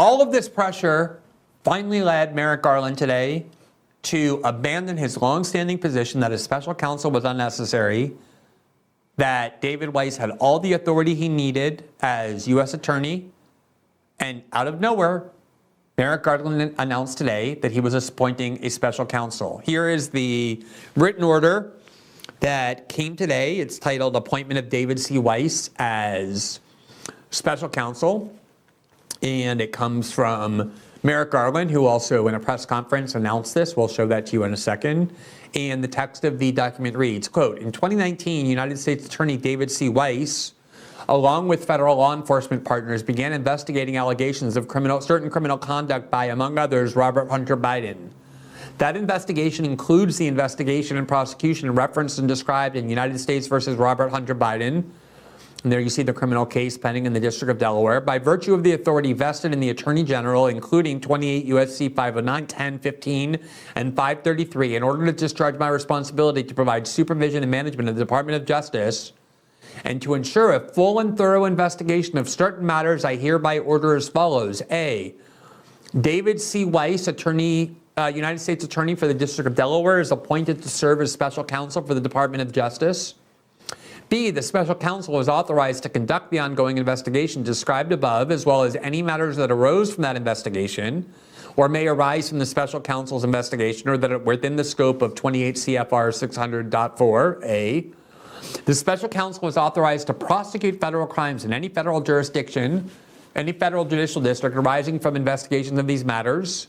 All of this pressure finally led Merrick Garland today to abandon his longstanding position that a special counsel was unnecessary, that David Weiss had all the authority he needed as U.S. attorney, and out of nowhere, Merrick Garland announced today that he was appointing a special counsel. Here is the written order that came today. It's titled Appointment of David C. Weiss as Special Counsel, and it comes from Merrick Garland, who also in a press conference announced this. We'll show that to you in a second. And the text of the document reads, quote, in 2019, United States Attorney David C. Weiss, along with federal law enforcement partners, began investigating allegations of certain criminal conduct by, among others, Robert Hunter Biden. That investigation includes the investigation and prosecution referenced and described in United States versus Robert Hunter Biden. And there you see the criminal case pending in the District of Delaware. By virtue of the authority vested in the Attorney General, including 28 U.S.C. 509, 10, 15, and 533, in order to discharge my responsibility to provide supervision and management of the Department of Justice, and to ensure a full and thorough investigation of certain matters, I hereby order as follows. A, David C. Weiss, United States Attorney for the District of Delaware, is appointed to serve as special counsel for the Department of Justice. B, the special counsel is authorized to conduct the ongoing investigation described above, as well as any matters that arose from that investigation or may arise from the special counsel's investigation or that are within the scope of 28 CFR 600.4A. The special counsel is authorized to prosecute federal crimes in any federal jurisdiction, any federal judicial district arising from investigations of these matters.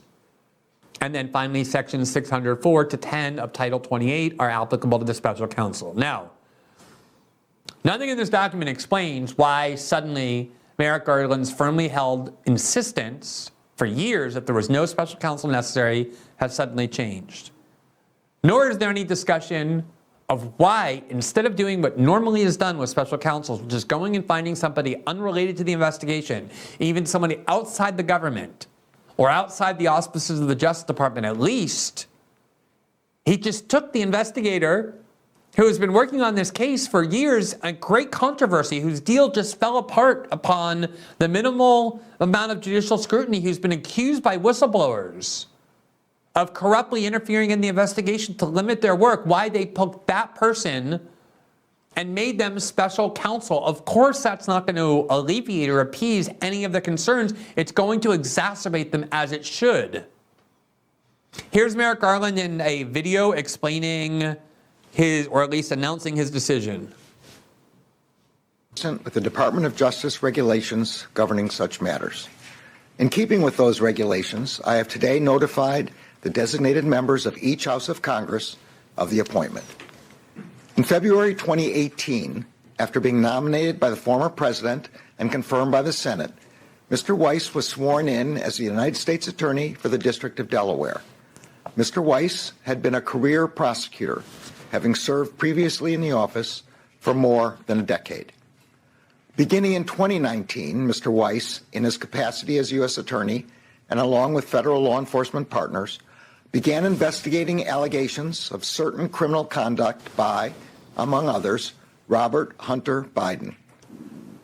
And then finally, sections 604 to 10 of Title 28 are applicable to the special counsel. Now, nothing in this document explains why suddenly Merrick Garland's firmly held insistence for years that there was no special counsel necessary has suddenly changed. Nor is there any discussion of why, instead of doing what normally is done with special counsels, which is going and finding somebody unrelated to the investigation, even somebody outside the government or outside the auspices of the Justice Department at least, he just took the investigator who has been working on this case for years, a great controversy, whose deal just fell apart upon the minimal amount of judicial scrutiny, who's been accused by whistleblowers of corruptly interfering in the investigation to limit their work, why they poked that person and made them special counsel. Of course, that's not going to alleviate or appease any of the concerns. It's going to exacerbate them, as it should. Here's Merrick Garland in a video explaining or at least announcing his decision. With the Department of Justice regulations governing such matters. In keeping with those regulations, I have today notified the designated members of each House of Congress of the appointment. In February 2018, after being nominated by the former president and confirmed by the Senate, Mr. Weiss was sworn in as the United States Attorney for the District of Delaware. Mr. Weiss had been a career prosecutor, having served previously in the office for more than a decade. Beginning in 2019, Mr. Weiss, in his capacity as U.S. Attorney and along with federal law enforcement partners, began investigating allegations of certain criminal conduct by, among others, Robert Hunter Biden.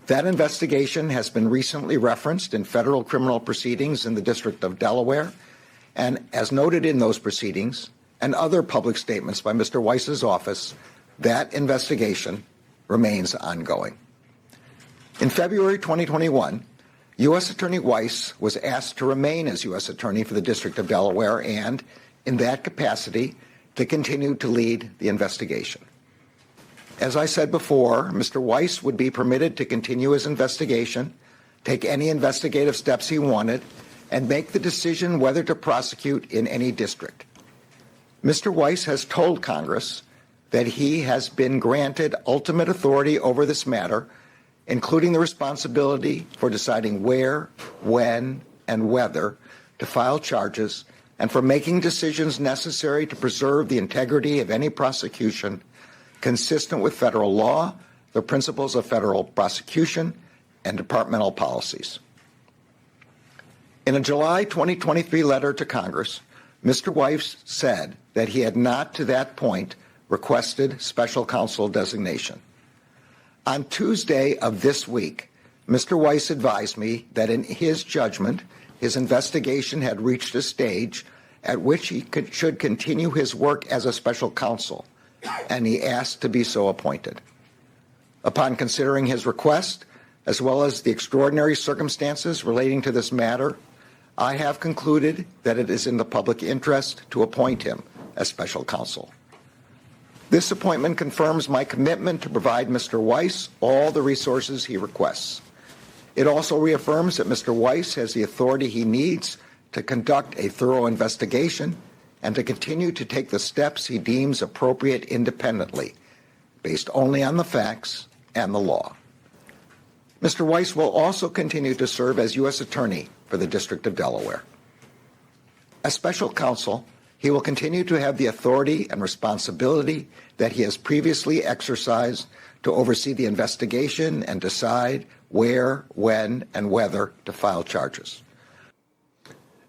That investigation has been recently referenced in federal criminal proceedings in the District of Delaware, and as noted in those proceedings and other public statements by Mr. Weiss's office, that investigation remains ongoing. In February 2021, U.S. Attorney Weiss was asked to remain as U.S. Attorney for the District of Delaware and, in that capacity, to continue to lead the investigation. As I said before, Mr. Weiss would be permitted to continue his investigation, take any investigative steps he wanted, and make the decision whether to prosecute in any district. Mr. Weiss has told Congress that he has been granted ultimate authority over this matter, including the responsibility for deciding where, when, and whether to file charges, and for making decisions necessary to preserve the integrity of any prosecution consistent with federal law, the principles of federal prosecution, and departmental policies. In a July 2023 letter to Congress, Mr. Weiss said that he had not to that point requested special counsel designation. On Tuesday of this week, Mr. Weiss advised me that in his judgment, his investigation had reached a stage at which he should continue his work as a special counsel, and he asked to be so appointed. Upon considering his request, as well as the extraordinary circumstances relating to this matter, I have concluded that it is in the public interest to appoint him as special counsel. This appointment confirms my commitment to provide Mr. Weiss all the resources he requests. It also reaffirms that Mr. Weiss has the authority he needs to conduct a thorough investigation and to continue to take the steps he deems appropriate independently, based only on the facts and the law. Mr. Weiss will also continue to serve as U.S. Attorney for the District of Delaware. As special counsel, he will continue to have the authority and responsibility that he has previously exercised to oversee the investigation and decide where, when, and whether to file charges.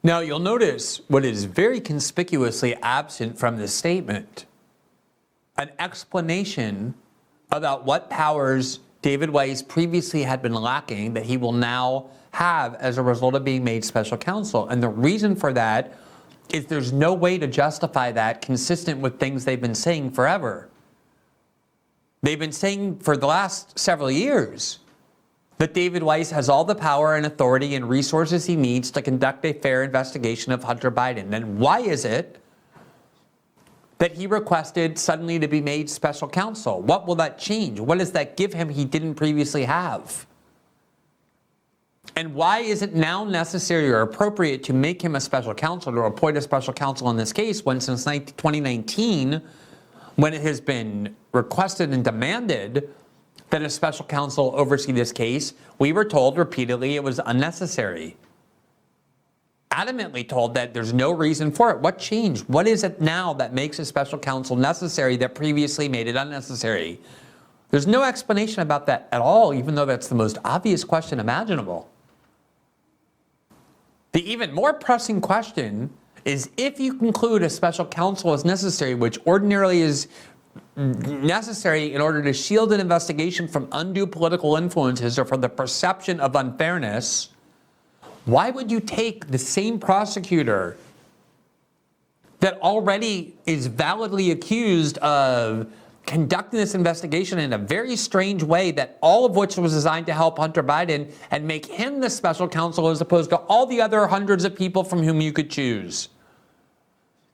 Now, you'll notice what is very conspicuously absent from this statement: an explanation about what powers David Weiss previously had been lacking that he will now have as a result of being made special counsel. And the reason for that is there's no way to justify that consistent with things they've been saying forever. They've been saying for the last several years that David Weiss has all the power and authority and resources he needs to conduct a fair investigation of Hunter Biden. Then why is it that he requested suddenly to be made special counsel? What will that change? What does that give him he didn't previously have? And why is it now necessary or appropriate to make him a special counsel, or appoint a special counsel in this case, when since 2019, when it has been requested and demanded that a special counsel oversee this case, we were told repeatedly it was unnecessary. Adamantly told that there's no reason for it. What changed? What is it now that makes a special counsel necessary that previously made it unnecessary? There's no explanation about that at all, even though that's the most obvious question imaginable. The even more pressing question is, if you conclude a special counsel is necessary, which ordinarily is necessary in order to shield an investigation from undue political influences or from the perception of unfairness, why would you take the same prosecutor that already is validly accused of conducting this investigation in a very strange way, that all of which was designed to help Hunter Biden, and make him the special counsel as opposed to all the other hundreds of people from whom you could choose?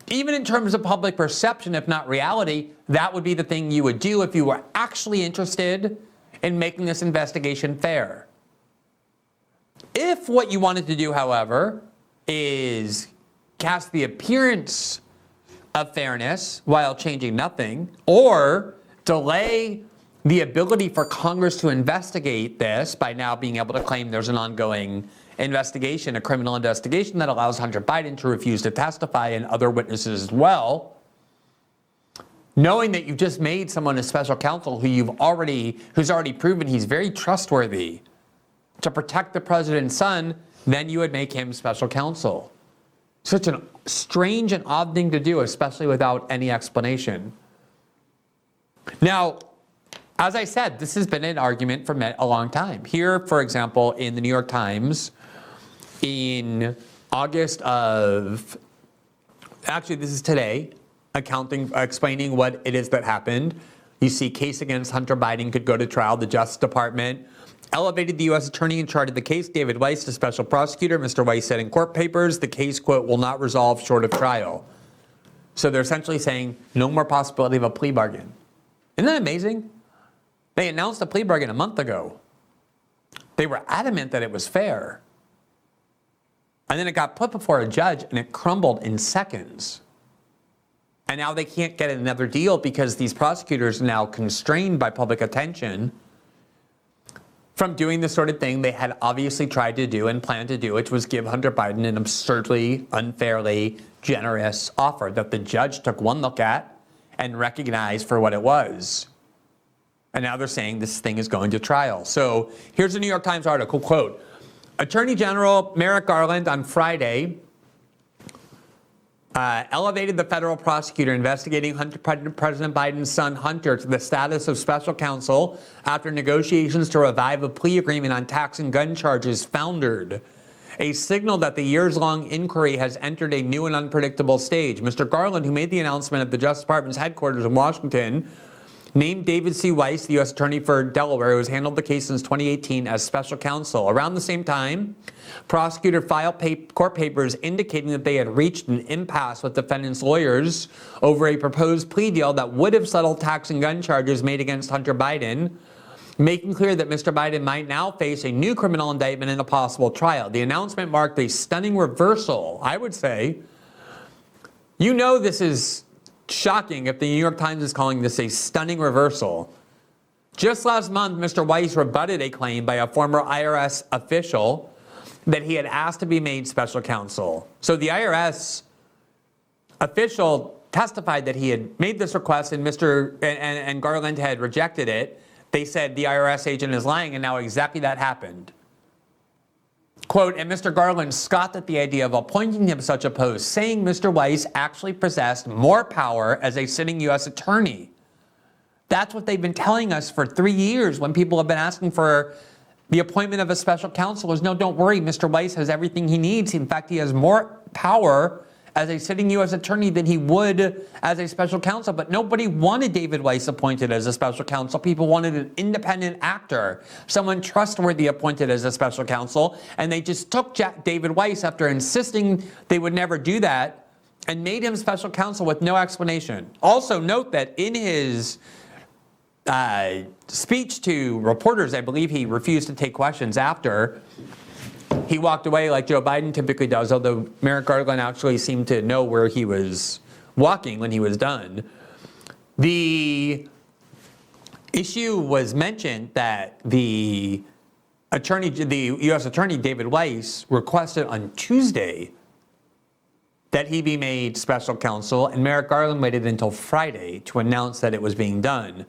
Even in terms of public perception, if not reality, that would be the thing you would do if you were actually interested in making this investigation fair. If what you wanted to do, however, is cast the appearance of fairness while changing nothing, or delay the ability for Congress to investigate this by now being able to claim there's an ongoing investigation, a criminal investigation that allows Hunter Biden to refuse to testify and other witnesses as well, knowing that you've just made someone a special counsel who's already proven he's very trustworthy to protect the president's son, then you would make him special counsel. Such a strange and odd thing to do, especially without any explanation. Now, as I said, this has been an argument for a long time. Here, for example, in the New York Times, in August of, actually this is today, explaining what it is that happened. You see, case against Hunter Biden could go to trial. The Justice Department elevated the U.S. attorney in charge of the case, David Weiss, to special prosecutor. Mr. Weiss said in court papers, the case, quote, will not resolve short of trial. So they're essentially saying no more possibility of a plea bargain. Isn't that amazing? They announced a plea bargain a month ago. They were adamant that it was fair. And then it got put before a judge and it crumbled in seconds. And now they can't get another deal because these prosecutors are now constrained by public attention from doing the sort of thing they had obviously tried to do and planned to do, which was give Hunter Biden an absurdly, unfairly generous offer that the judge took one look at and recognized for what it was. And now they're saying this thing is going to trial. So here's a New York Times article, quote, Attorney General Merrick Garland on Friday elevated the federal prosecutor investigating President Biden's son Hunter to the status of special counsel after negotiations to revive a plea agreement on tax and gun charges foundered. a signal that the years-long inquiry has entered a new and unpredictable stage. Mr. Garland, who made the announcement at the Justice Department's headquarters in Washington, named David C. Weiss, the U.S. Attorney for Delaware, who has handled the case since 2018, as special counsel. Around the same time, prosecutor filed court papers indicating that they had reached an impasse with defendants' lawyers over a proposed plea deal that would have settled tax and gun charges made against Hunter Biden, making clear that Mr. Biden might now face a new criminal indictment and a possible trial. The announcement marked a stunning reversal, I would say. You know this is shocking if the New York Times is calling this a stunning reversal. Just last month, Mr. Weiss rebutted a claim by a former IRS official that he had asked to be made special counsel. So the IRS official testified that he had made this request and Garland had rejected it. They said the IRS agent is lying, and now exactly that happened. Quote, and Mr. Garland scoffed at the idea of appointing him such a post, saying Mr. Weiss actually possessed more power as a sitting U.S. attorney. That's what they've been telling us for 3 years when people have been asking for the appointment of a special counsel. Is no, don't worry, Mr. Weiss has everything he needs. In fact, he has more power as a sitting U.S. attorney than he would as a special counsel. But nobody wanted David Weiss appointed as a special counsel. People wanted an independent actor, someone trustworthy appointed as a special counsel. And they just took David Weiss after insisting they would never do that and made him special counsel with no explanation. Also note that in his speech to reporters, I believe he refused to take questions after. He walked away like Joe Biden typically does, although Merrick Garland actually seemed to know where he was walking when he was done. The issue was mentioned that the U.S. Attorney David Weiss requested on Tuesday that he be made special counsel, and Merrick Garland waited until Friday to announce that it was being done.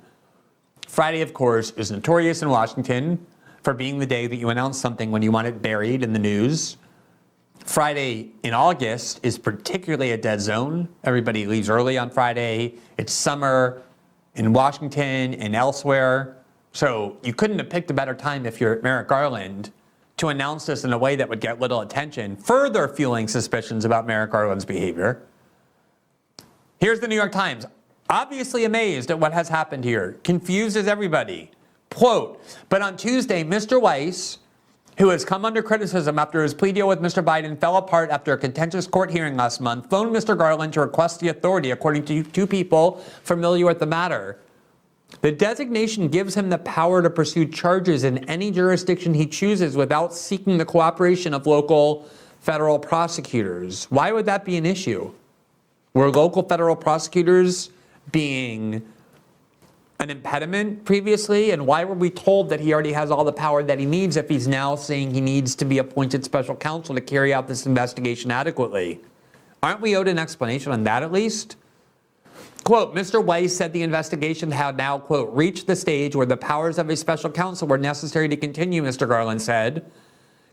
Friday, of course, is notorious in Washington for being the day that you announce something when you want it buried in the news. Friday in August is particularly a dead zone. Everybody leaves early on Friday. It's summer in Washington and elsewhere. So you couldn't have picked a better time if you're Merrick Garland to announce this in a way that would get little attention, further fueling suspicions about Merrick Garland's behavior. Here's the New York Times, obviously amazed at what has happened here, confused as everybody. Quote, but on Tuesday, Mr. Weiss, who has come under criticism after his plea deal with Mr. Biden fell apart after a contentious court hearing last month, phoned Mr. Garland to request the authority, according to two people familiar with the matter. The designation gives him the power to pursue charges in any jurisdiction he chooses without seeking the cooperation of local federal prosecutors. Why would that be an issue? Were local federal prosecutors being an impediment previously? And why were we told that he already has all the power that he needs if he's now saying he needs to be appointed special counsel to carry out this investigation adequately? Aren't we owed an explanation on that at least? Quote, Mr. Weiss said the investigation had now, quote, reached the stage where the powers of a special counsel were necessary to continue, Mr. Garland said.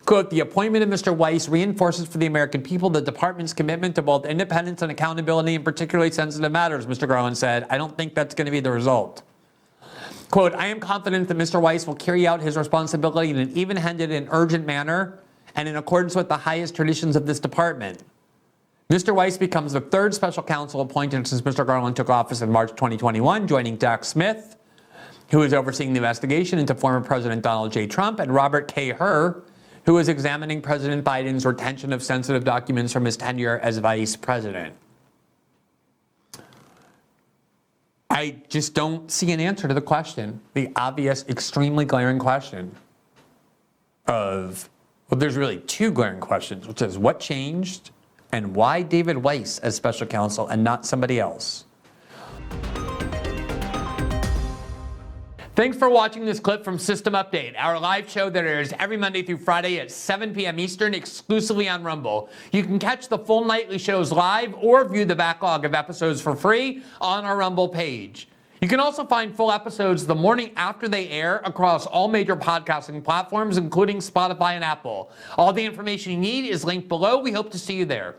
Quote, the appointment of Mr. Weiss reinforces for the American people the department's commitment to both independence and accountability in particularly sensitive matters, Mr. Garland said. I don't think that's going to be the result. Quote, I am confident that Mr. Weiss will carry out his responsibility in an even-handed and urgent manner and in accordance with the highest traditions of this department. Mr. Weiss becomes the third special counsel appointed since Mr. Garland took office in March 2021, joining Jack Smith, who is overseeing the investigation into former President Donald J. Trump, and Robert K. Hur, who is examining President Biden's retention of sensitive documents from his tenure as vice president. I just don't see an answer to the question, the obvious, extremely glaring question of, well, there's really two glaring questions, which is what changed and why David Weiss as special counsel and not somebody else? Thanks for watching this clip from System Update, our live show that airs every Monday through Friday at 7 p.m. Eastern, exclusively on Rumble. You can catch the full nightly shows live or view the backlog of episodes for free on our Rumble page. You can also find full episodes the morning after they air across all major podcasting platforms, including Spotify and Apple. All the information you need is linked below. We hope to see you there.